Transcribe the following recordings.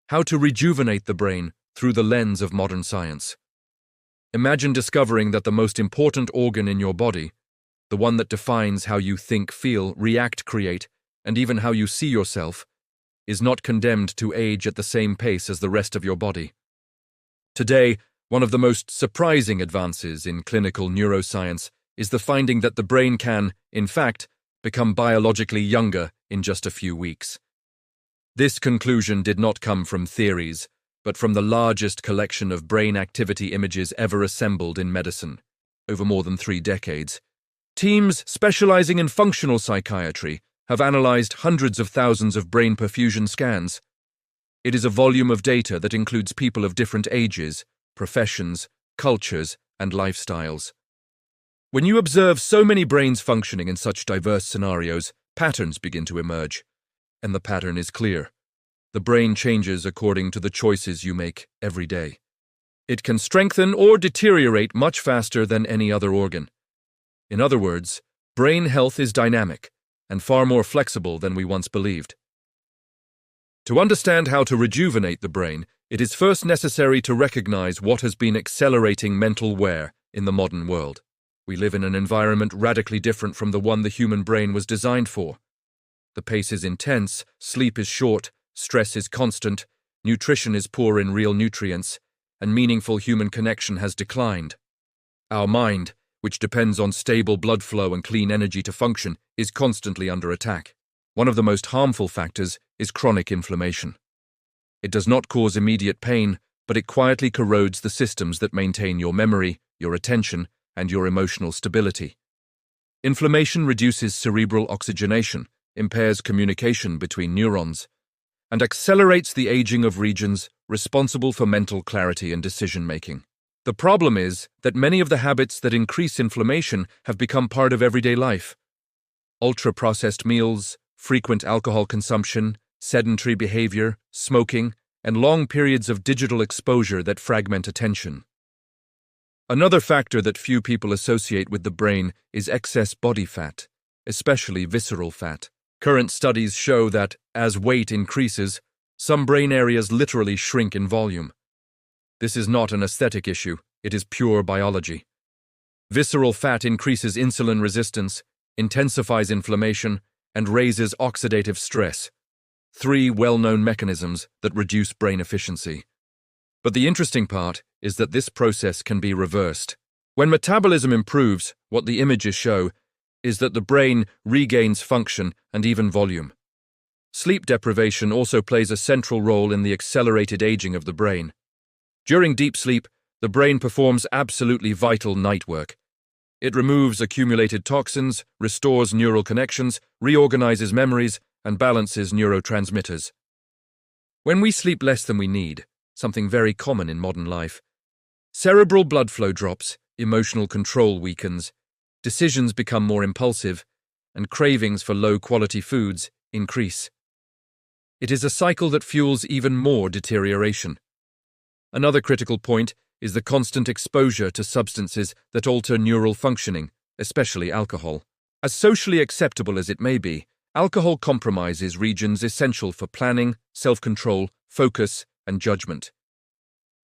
How to rejuvenate the brain through the lens of modern science. Imagine discovering that the most important organ in your body, the one that defines how you think, feel, react, create, and even how you see yourself, is not condemned to age at the same pace as the rest of your body. Today, one of the most surprising advances in clinical neuroscience is the finding that the brain can, in fact, become biologically younger in just a few weeks. This conclusion did not come from theories, but from the largest collection of brain activity images ever assembled in medicine, over more than 3 decades. Teams specializing in functional psychiatry have analyzed hundreds of thousands of brain perfusion scans. It is a volume of data that includes people of different ages, professions, cultures, and lifestyles. When you observe so many brains functioning in such diverse scenarios, patterns begin to emerge. And the pattern is clear. The brain changes according to the choices you make every day. It can strengthen or deteriorate much faster than any other organ. In other words, brain health is dynamic and far more flexible than we once believed. To understand how to rejuvenate the brain, it is first necessary to recognize what has been accelerating mental wear in the modern world. We live in an environment radically different from the one the human brain was designed for. The pace is intense, sleep is short, stress is constant, nutrition is poor in real nutrients, and meaningful human connection has declined. Our mind, which depends on stable blood flow and clean energy to function, is constantly under attack. One of the most harmful factors is chronic inflammation. It does not cause immediate pain, but it quietly corrodes the systems that maintain your memory, your attention, and your emotional stability. Inflammation reduces cerebral oxygenation, impairs communication between neurons, and accelerates the aging of regions responsible for mental clarity and decision-making. The problem is that many of the habits that increase inflammation have become part of everyday life. Ultra-processed meals, frequent alcohol consumption, sedentary behavior, smoking, and long periods of digital exposure that fragment attention. Another factor that few people associate with the brain is excess body fat, especially visceral fat. Current studies show that, as weight increases, some brain areas literally shrink in volume. This is not an aesthetic issue, it is pure biology. Visceral fat increases insulin resistance, intensifies inflammation, and raises oxidative stress, 3 well-known mechanisms that reduce brain efficiency. But the interesting part is that this process can be reversed. When metabolism improves, what the images show is that the brain regains function and even volume. Sleep deprivation also plays a central role in the accelerated aging of the brain. During deep sleep, the brain performs absolutely vital night work. It removes accumulated toxins, restores neural connections, reorganizes memories, and balances neurotransmitters. When we sleep less than we need, something very common in modern life, cerebral blood flow drops, emotional control weakens, decisions become more impulsive, and cravings for low-quality foods increase. It is a cycle that fuels even more deterioration. Another critical point is the constant exposure to substances that alter neural functioning, especially alcohol. As socially acceptable as it may be, alcohol compromises regions essential for planning, self-control, focus, and judgment.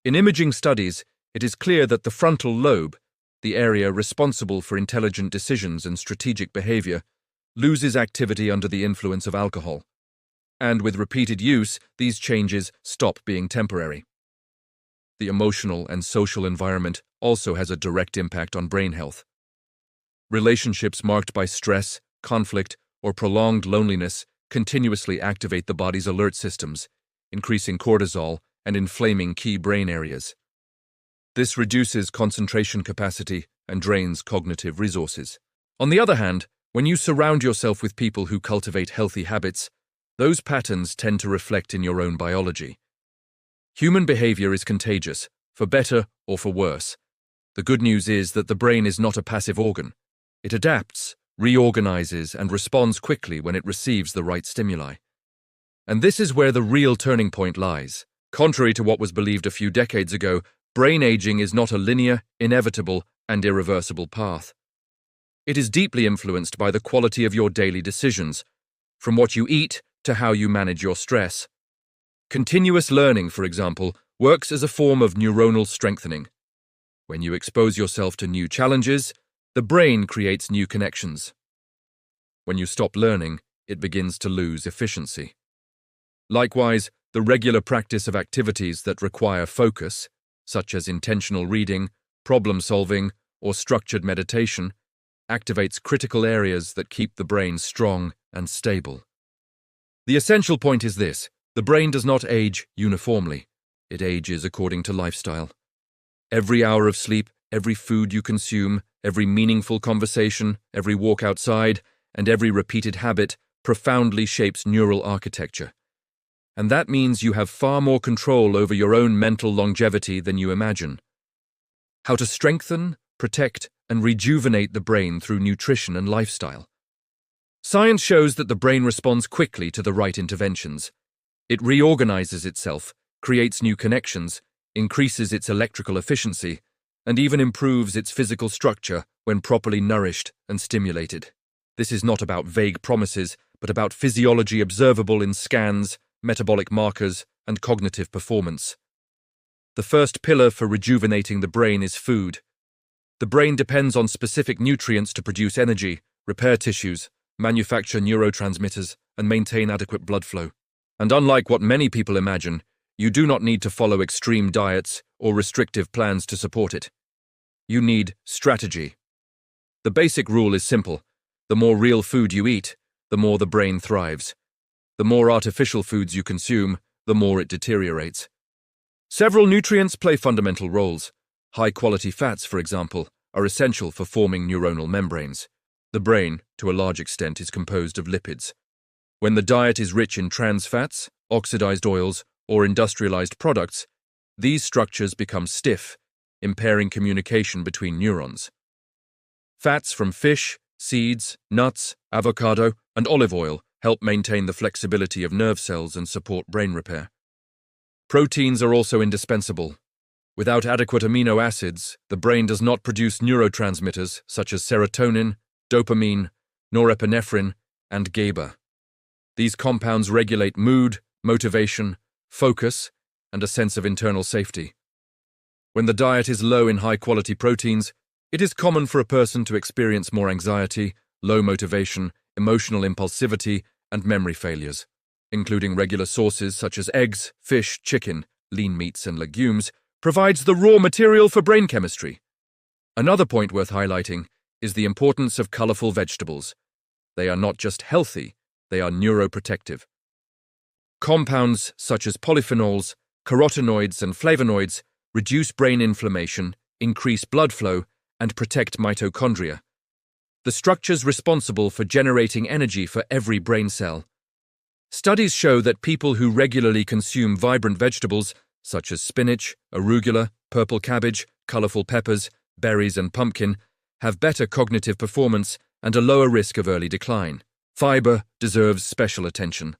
In imaging studies, it is clear that the frontal lobe, the area responsible for intelligent decisions and strategic behavior, loses activity under the influence of alcohol. And with repeated use, these changes stop being temporary. The emotional and social environment also has a direct impact on brain health. Relationships marked by stress, conflict, or prolonged loneliness continuously activate the body's alert systems, increasing cortisol and inflaming key brain areas. This reduces concentration capacity and drains cognitive resources. On the other hand, when you surround yourself with people who cultivate healthy habits, those patterns tend to reflect in your own biology. Human behavior is contagious, for better or for worse. The good news is that the brain is not a passive organ. It adapts, reorganizes, and responds quickly when it receives the right stimuli. And this is where the real turning point lies. Contrary to what was believed a few decades ago, brain aging is not a linear, inevitable, and irreversible path. It is deeply influenced by the quality of your daily decisions, from what you eat to how you manage your stress. Continuous learning, for example, works as a form of neuronal strengthening. When you expose yourself to new challenges, the brain creates new connections. When you stop learning, it begins to lose efficiency. Likewise, the regular practice of activities that require focus, such as intentional reading, problem-solving, or structured meditation, activates critical areas that keep the brain strong and stable. The essential point is this: the brain does not age uniformly. It ages according to lifestyle. Every hour of sleep, every food you consume, every meaningful conversation, every walk outside, and every repeated habit profoundly shapes neural architecture. And that means you have far more control over your own mental longevity than you imagine. How to strengthen, protect, and rejuvenate the brain through nutrition and lifestyle. Science shows that the brain responds quickly to the right interventions. It reorganizes itself, creates new connections, increases its electrical efficiency, and even improves its physical structure when properly nourished and stimulated. This is not about vague promises, but about physiology observable in scans, metabolic markers, and cognitive performance. The first pillar for rejuvenating the brain is food. The brain depends on specific nutrients to produce energy, repair tissues, manufacture neurotransmitters, and maintain adequate blood flow. And unlike what many people imagine, you do not need to follow extreme diets or restrictive plans to support it. You need strategy. The basic rule is simple: the more real food you eat, the more the brain thrives. The more artificial foods you consume, the more it deteriorates. Several nutrients play fundamental roles. High-quality fats, for example, are essential for forming neuronal membranes. The brain, to a large extent, is composed of lipids. When the diet is rich in trans fats, oxidized oils, or industrialized products, these structures become stiff, impairing communication between neurons. Fats from fish, seeds, nuts, avocado, and olive oil help maintain the flexibility of nerve cells and support brain repair. Proteins are also indispensable. Without adequate amino acids, the brain does not produce neurotransmitters such as serotonin, dopamine, norepinephrine, and GABA. These compounds regulate mood, motivation, focus, and a sense of internal safety. When the diet is low in high-quality proteins, it is common for a person to experience more anxiety, low motivation, emotional impulsivity, and memory failures. Including regular sources such as eggs, fish, chicken, lean meats, and legumes, provides the raw material for brain chemistry. Another point worth highlighting is the importance of colorful vegetables. They are not just healthy, they are neuroprotective. Compounds such as polyphenols, carotenoids, and flavonoids reduce brain inflammation, increase blood flow, and protect mitochondria, the structures responsible for generating energy for every brain cell. Studies show that people who regularly consume vibrant vegetables, such as spinach, arugula, purple cabbage, colorful peppers, berries, and pumpkin, have better cognitive performance and a lower risk of early decline. Fiber deserves special attention.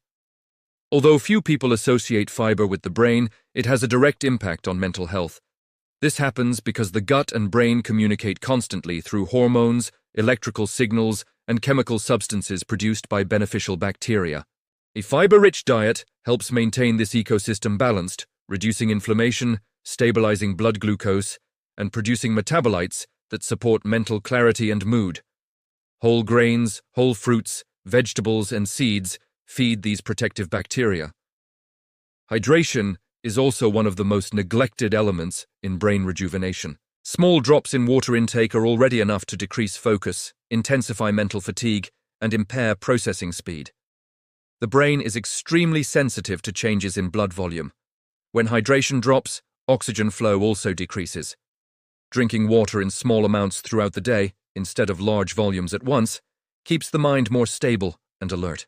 Although few people associate fiber with the brain, it has a direct impact on mental health. This happens because the gut and brain communicate constantly through hormones, electrical signals, and chemical substances produced by beneficial bacteria. A fiber-rich diet helps maintain this ecosystem balanced, reducing inflammation, stabilizing blood glucose, and producing metabolites that support mental clarity and mood. Whole grains, whole fruits, vegetables, and seeds feed these protective bacteria. Hydration is also one of the most neglected elements in brain rejuvenation. Small drops in water intake are already enough to decrease focus, intensify mental fatigue, and impair processing speed. The brain is extremely sensitive to changes in blood volume. When hydration drops, oxygen flow also decreases. Drinking water in small amounts throughout the day, instead of large volumes at once, keeps the mind more stable and alert.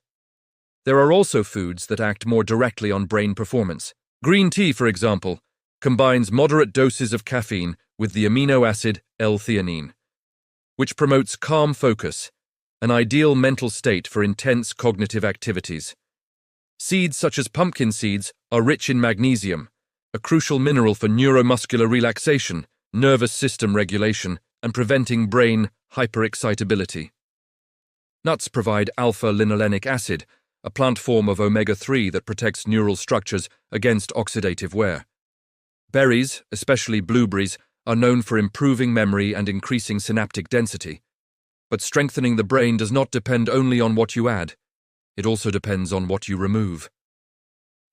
There are also foods that act more directly on brain performance. Green tea, for example, combines moderate doses of caffeine with the amino acid L-theanine, which promotes calm focus, an ideal mental state for intense cognitive activities. Seeds such as pumpkin seeds are rich in magnesium, a crucial mineral for neuromuscular relaxation, nervous system regulation, and preventing brain hyperexcitability. Nuts provide alpha-linolenic acid, a plant form of omega-3 that protects neural structures against oxidative wear. Berries, especially blueberries, are known for improving memory and increasing synaptic density. But strengthening the brain does not depend only on what you add. It also depends on what you remove.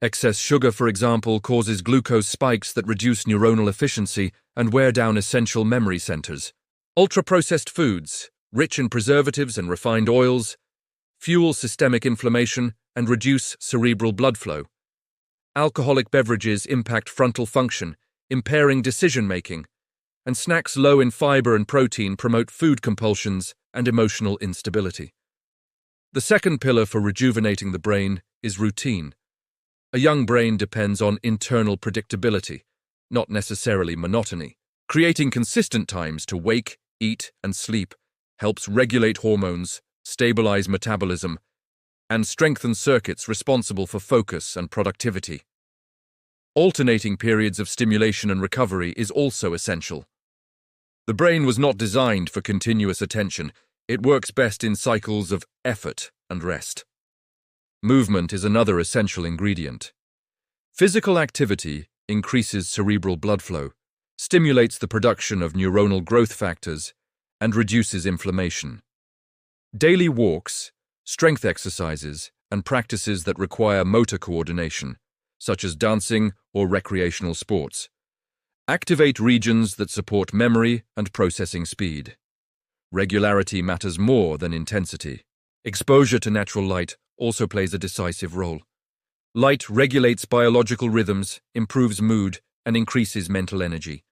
Excess sugar, for example, causes glucose spikes that reduce neuronal efficiency and wear down essential memory centers. Ultra-processed foods, rich in preservatives and refined oils, fuel systemic inflammation and reduce cerebral blood flow. Alcoholic beverages impact frontal function, impairing decision-making, and snacks low in fiber and protein promote food compulsions and emotional instability. The second pillar for rejuvenating the brain is routine. A young brain depends on internal predictability, not necessarily monotony. Creating consistent times to wake, eat, and sleep helps regulate hormones, stabilize metabolism, and strengthen circuits responsible for focus and productivity. Alternating periods of stimulation and recovery is also essential. The brain was not designed for continuous attention. It works best in cycles of effort and rest. Movement is another essential ingredient. Physical activity increases cerebral blood flow, stimulates the production of neuronal growth factors, and reduces inflammation. Daily walks, strength exercises, and practices that require motor coordination, such as dancing or recreational sports, activate regions that support memory and processing speed. Regularity matters more than intensity. Exposure to natural light also plays a decisive role. Light regulates biological rhythms, improves mood, and increases mental energy.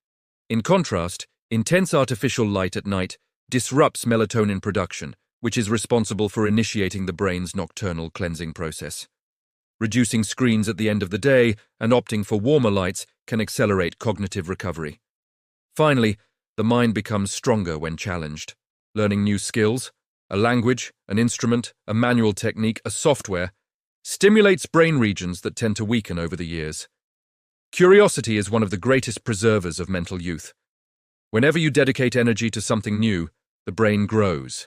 In contrast, intense artificial light at night disrupts melatonin production, which is responsible for initiating the brain's nocturnal cleansing process. Reducing screens at the end of the day and opting for warmer lights can accelerate cognitive recovery. Finally, the mind becomes stronger when challenged. Learning new skills, a language, an instrument, a manual technique, a software, stimulates brain regions that tend to weaken over the years. Curiosity is one of the greatest preservers of mental youth. Whenever you dedicate energy to something new, the brain grows.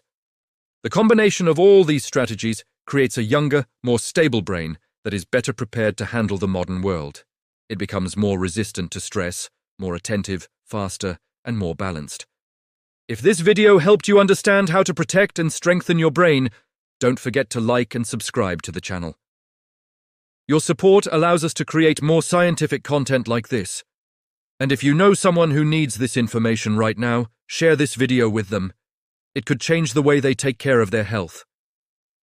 The combination of all these strategies creates a younger, more stable brain that is better prepared to handle the modern world. It becomes more resistant to stress, more attentive, faster, and more balanced. If this video helped you understand how to protect and strengthen your brain, don't forget to like and subscribe to the channel. Your support allows us to create more scientific content like this. And if you know someone who needs this information right now, share this video with them. It could change the way they take care of their health.